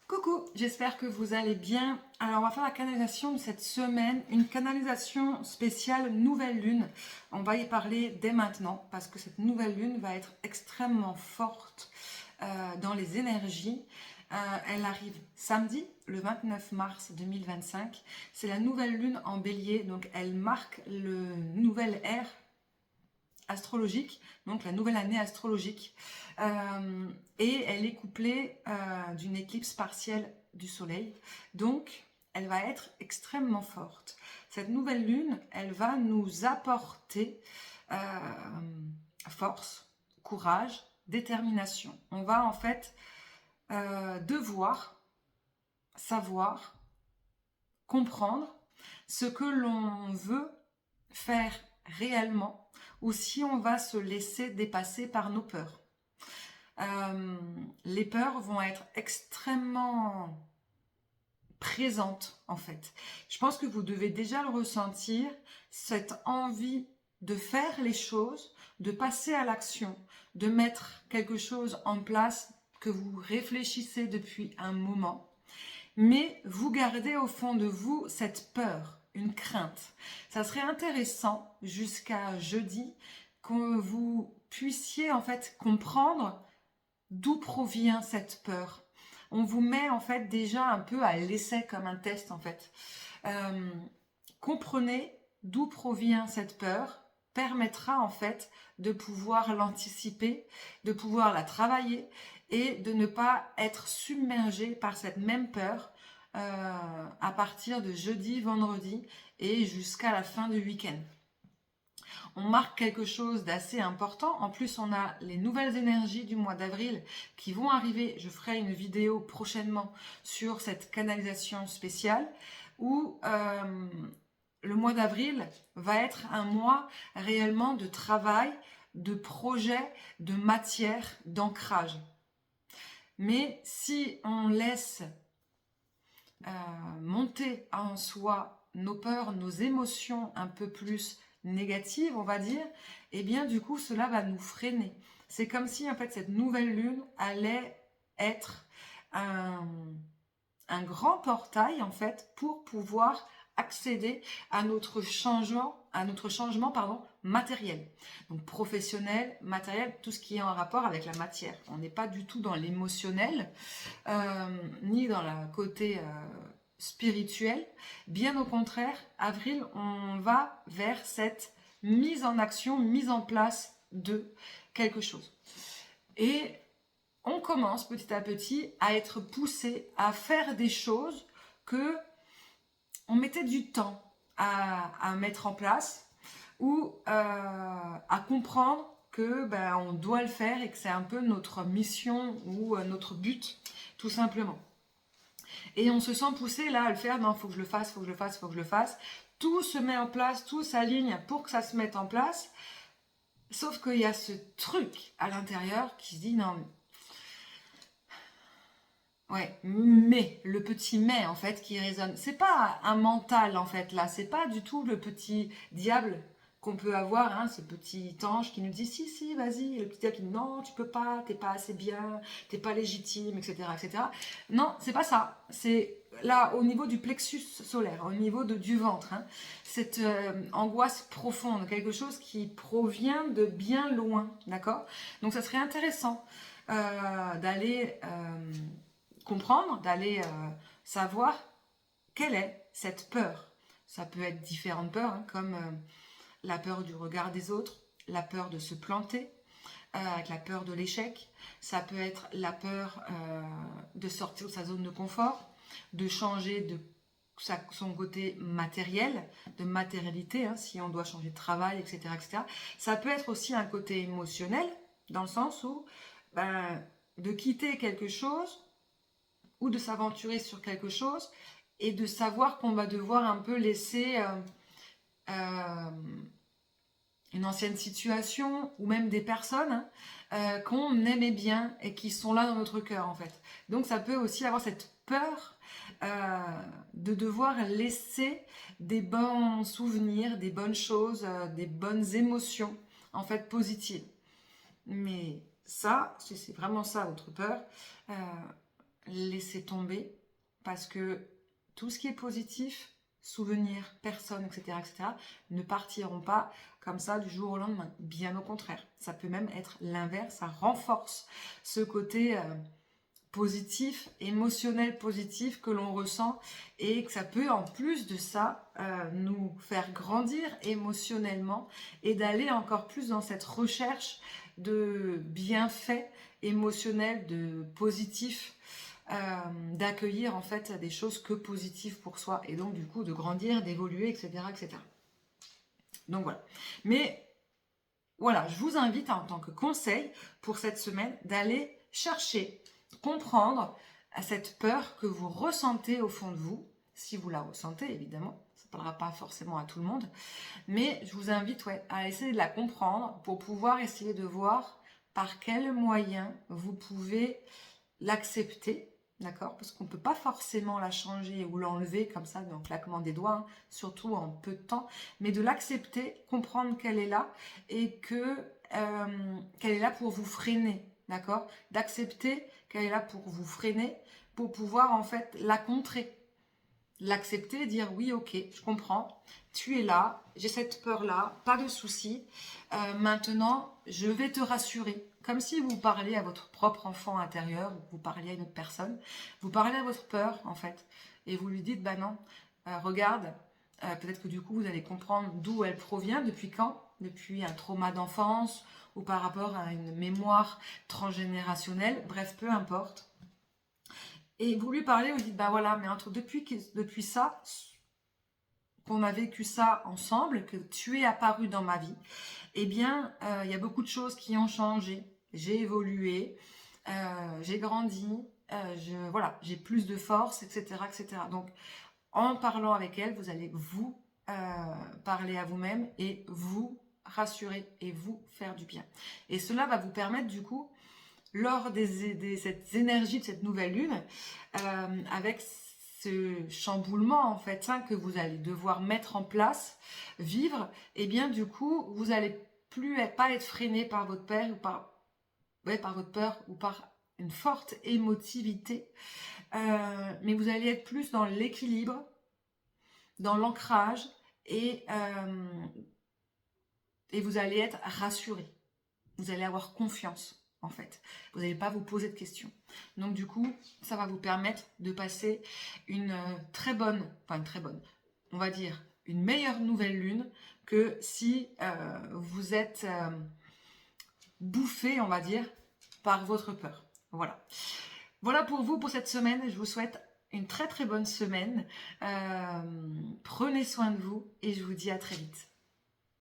Coucou, j'espère que vous allez bien. Alors on va faire la canalisation de cette semaine, une canalisation spéciale nouvelle lune. On va y parler dès maintenant parce que cette nouvelle lune va être extrêmement forte dans les énergies. Elle arrive samedi, le 29 mars 2025. C'est la nouvelle lune en bélier, donc elle marque le nouvel ère astrologique, donc la nouvelle année astrologique. Et elle est couplée d'une éclipse partielle du soleil. Donc, elle va être extrêmement forte. Cette nouvelle lune, elle va nous apporter force, courage, détermination. On va en fait devoir savoir, comprendre ce que l'on veut faire réellement ou si on va se laisser dépasser par nos peurs. Les peurs vont être extrêmement présentes en fait. Je pense que vous devez déjà le ressentir, cette envie de faire les choses, de passer à l'action, de mettre quelque chose en place que vous réfléchissez depuis un moment, mais vous gardez au fond de vous cette peur, une crainte. Ça serait intéressant jusqu'à jeudi que vous puissiez en fait comprendre d'où provient cette peur. On vous met en fait déjà un peu à l'essai comme un test en fait. Comprenez d'où provient cette peur, permettra en fait de pouvoir l'anticiper, de pouvoir la travailler et de ne pas être submergé par cette même peur à partir de jeudi, vendredi et jusqu'à la fin du week-end. On marque quelque chose d'assez important. En plus, on a les nouvelles énergies du mois d'avril qui vont arriver. Je ferai une vidéo prochainement sur cette canalisation spéciale où le mois d'avril va être un mois réellement de travail, de projet, de matière, d'ancrage. Mais si on laisse monter en soi nos peurs, nos émotions un peu plus négatives, on va dire, et bien du coup cela va nous freiner. C'est comme si en fait cette nouvelle lune allait être un grand portail en fait pour pouvoir accéder à notre changement matériel. Donc professionnel, matériel, tout ce qui est en rapport avec la matière. On n'est pas du tout dans l'émotionnel, ni dans le côté spirituel. Bien au contraire, avril, on va vers cette mise en action, mise en place de quelque chose. Et on commence petit à petit à être poussé à faire des choses que on mettait du temps à mettre en place ou à comprendre que on doit le faire et que c'est un peu notre mission ou notre but, tout simplement. Et on se sent poussé là à le faire, non, faut que je le fasse, faut que je le fasse, faut que je le fasse. Tout se met en place, tout s'aligne pour que ça se mette en place. Sauf qu'il y a ce truc à l'intérieur qui se dit non, ouais, mais, le petit mais en fait qui résonne. C'est pas un mental en fait là, c'est pas du tout le petit diable qu'on peut avoir, hein, ce petit ange qui nous dit si, vas-y, et le petit diable qui dit non, tu peux pas, t'es pas assez bien, t'es pas légitime, etc. etc. Non, c'est pas ça. C'est là au niveau du plexus solaire, au niveau du ventre, hein, cette angoisse profonde, quelque chose qui provient de bien loin, d'accord? Donc ça serait intéressant d'aller comprendre, d'aller savoir quelle est cette peur. Ça peut être différentes peurs, hein, comme la peur du regard des autres, la peur de se planter, avec la peur de l'échec. Ça peut être la peur de sortir de sa zone de confort, de changer de son côté matériel, de matérialité, hein, si on doit changer de travail, etc., etc. Ça peut être aussi un côté émotionnel, dans le sens où de quitter quelque chose ou de s'aventurer sur quelque chose et de savoir qu'on va devoir un peu laisser une ancienne situation ou même des personnes qu'on aimait bien et qui sont là dans notre cœur en fait. Donc ça peut aussi avoir cette peur de devoir laisser des bons souvenirs, des bonnes choses, des bonnes émotions en fait positives. Mais ça, si c'est vraiment ça votre peur, laisser tomber parce que tout ce qui est positif, souvenirs, personnes, etc., ne partiront pas comme ça du jour au lendemain. Bien au contraire, ça peut même être l'inverse, ça renforce ce côté positif, émotionnel positif que l'on ressent et que ça peut en plus de ça nous faire grandir émotionnellement et d'aller encore plus dans cette recherche de bienfaits émotionnels, de positifs, d'accueillir en fait des choses que positives pour soi et donc du coup de grandir, d'évoluer, etc. Donc voilà. Mais voilà, je vous invite en tant que conseil pour cette semaine d'aller chercher, comprendre cette peur que vous ressentez au fond de vous, si vous la ressentez évidemment, ça ne parlera pas forcément à tout le monde, mais je vous invite à essayer de la comprendre pour pouvoir essayer de voir par quels moyens vous pouvez l'accepter, d'accord? Parce qu'on ne peut pas forcément la changer ou l'enlever comme ça d'un claquement des doigts, hein, surtout en peu de temps, mais de l'accepter, comprendre qu'elle est là et qu'elle est là pour vous freiner, d'accord? D'accepter qu'elle est là pour vous freiner, pour pouvoir en fait la contrer. L'accepter, dire oui, ok, je comprends, tu es là, j'ai cette peur-là, pas de souci. Maintenant, je vais te rassurer. Comme si vous parliez à votre propre enfant intérieur, ou vous parliez à une autre personne, vous parlez à votre peur en fait, et vous lui dites, bah non, regarde, peut-être que du coup vous allez comprendre d'où elle provient, depuis quand, depuis un trauma d'enfance, ou par rapport à une mémoire transgénérationnelle, bref, peu importe. Et vous lui parlez, vous dites, bah voilà, mais depuis ça, qu'on a vécu ça ensemble, que tu es apparu dans ma vie, eh bien, il y a beaucoup de choses qui ont changé. J'ai évolué, j'ai grandi, voilà, j'ai plus de force, etc. Donc, en parlant avec elle, vous allez vous parler à vous-même et vous rassurer et vous faire du bien. Et cela va vous permettre, du coup, lors cette énergie de cette nouvelle lune, avec ce chamboulement en fait que vous allez devoir mettre en place, vivre, et bien du coup vous allez pas être freiné par votre peur ou par votre peur ou par une forte émotivité, mais vous allez être plus dans l'équilibre, dans l'ancrage et vous allez être rassuré. Vous allez avoir confiance, en fait. Vous n'allez pas vous poser de questions. Donc, du coup, ça va vous permettre de passer une on va dire, une meilleure nouvelle lune que si vous êtes bouffé, on va dire, par votre peur. Voilà. Voilà pour vous pour cette semaine. Je vous souhaite une très très bonne semaine. Prenez soin de vous et je vous dis à très vite.